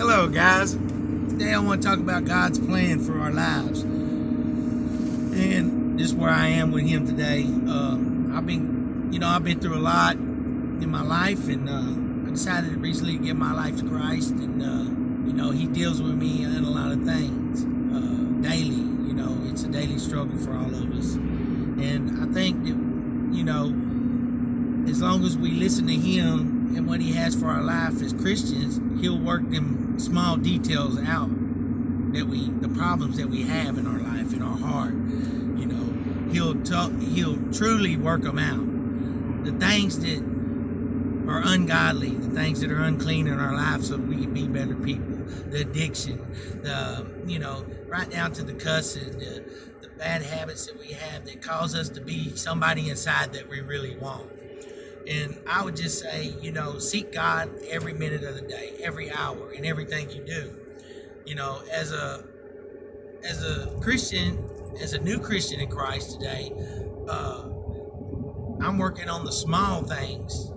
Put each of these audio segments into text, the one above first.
Hello, guys. Today I want to talk about God's plan for our lives, and just where I am with Him today. I've been through a lot in my life, and I decided recently to give my life to Christ, and He deals with me in a lot of things daily. It's a daily struggle for all of us, and I think that as long as we listen to Him and what He has for our life as Christians, He'll work them small details out the problems that we have in our life, in our heart. He'll truly work them out. The things that are ungodly, the things that are unclean in our life, so we can be better people. The addiction, right down to the cussing, the bad habits that we have that cause us to be somebody inside that we really want. And I would just say, seek God every minute of the day, every hour, and everything you do. As a Christian, as a new Christian in Christ today, I'm working on the small things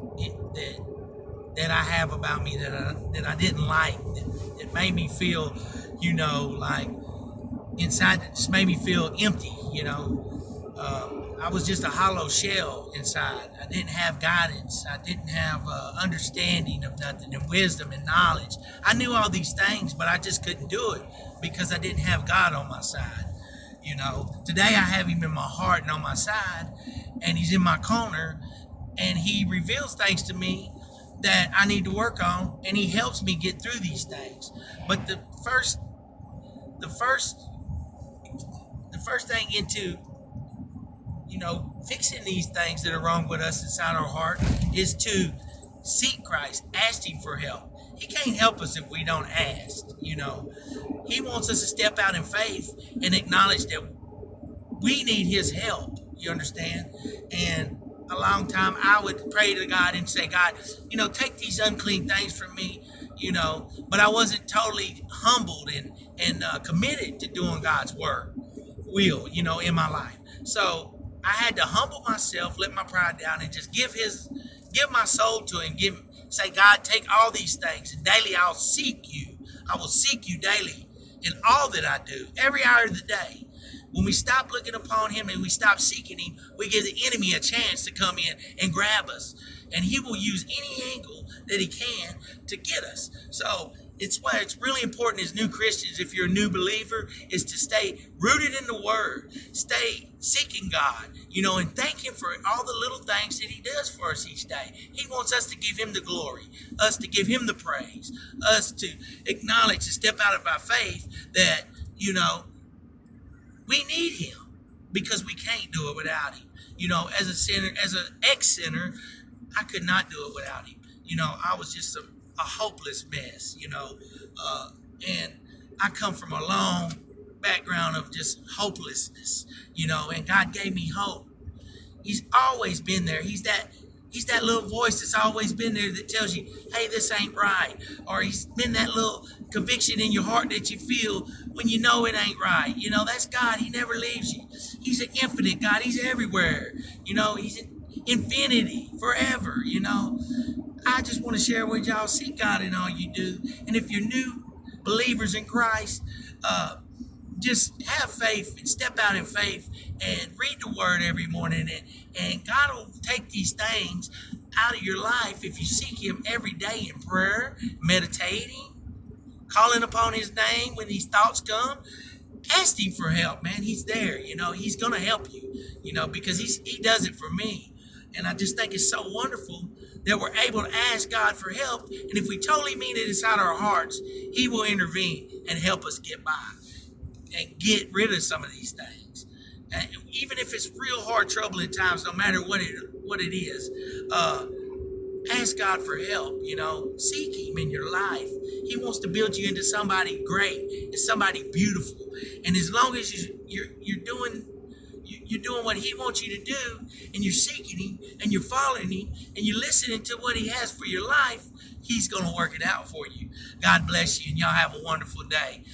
that I have about me that I didn't like, that made me feel, like inside, that just made me feel empty. I was just a hollow shell inside. I didn't have guidance. I didn't have understanding of nothing, and wisdom and knowledge. I knew all these things, but I just couldn't do it because I didn't have God on my side. Today I have Him in my heart and on my side, and He's in my corner, and He reveals things to me that I need to work on, and He helps me get through these things. But the first thing into fixing these things that are wrong with us inside our heart is to seek Christ, ask Him for help. He can't help us if we don't ask. He wants us to step out in faith and acknowledge that we need His help. You understand? And a long time I would pray to God and say, God, take these unclean things from me, but I wasn't totally humbled and committed to doing God's will, in my life. So I had to humble myself, let my pride down, and just give my soul to Him. Say, God, take all these things, and daily I'll seek You. I will seek You daily in all that I do, every hour of the day. When we stop looking upon Him and we stop seeking Him, we give the enemy a chance to come in and grab us. And he will use any angle that he can to get us. So it's why it's really important as new Christians, if you're a new believer, is to stay rooted in the Word, stay seeking God, and thank Him for all the little things that He does for us each day. He wants us to give Him the glory, us to give Him the praise, us to acknowledge, to step out of our faith that, we need Him because we can't do it without Him. As a sinner, as an ex-sinner, I could not do it without Him. I was just a hopeless mess, and I come from a long background of just hopelessness, and God gave me hope. He's always been there. He's that little voice that's always been there that tells you, hey, this ain't right. Or He's been that little conviction in your heart that you feel when you know it ain't right. That's God. He never leaves you. He's an infinite God. He's everywhere. He's in infinity, forever. I just want to share with y'all, seek God in all you do. And if you're new believers in Christ, just have faith and step out in faith and read the Word every morning. And God will take these things out of your life if you seek Him every day in prayer, meditating, calling upon His name when these thoughts come. Ask Him for help, man. He's there. He's going to help you, because He does it for me. And I just think it's so wonderful that we're able to ask God for help. And if we totally mean it inside our hearts, He will intervene and help us get by and get rid of some of these things. And even if it's real hard, troubling times, no matter what it is, ask God for help. Seek Him in your life. He wants to build you into somebody great and somebody beautiful. And as long as you're doing what He wants you to do, and you're seeking Him, and you're following Him, and you're listening to what He has for your life, He's going to work it out for you. God bless you, and y'all have a wonderful day.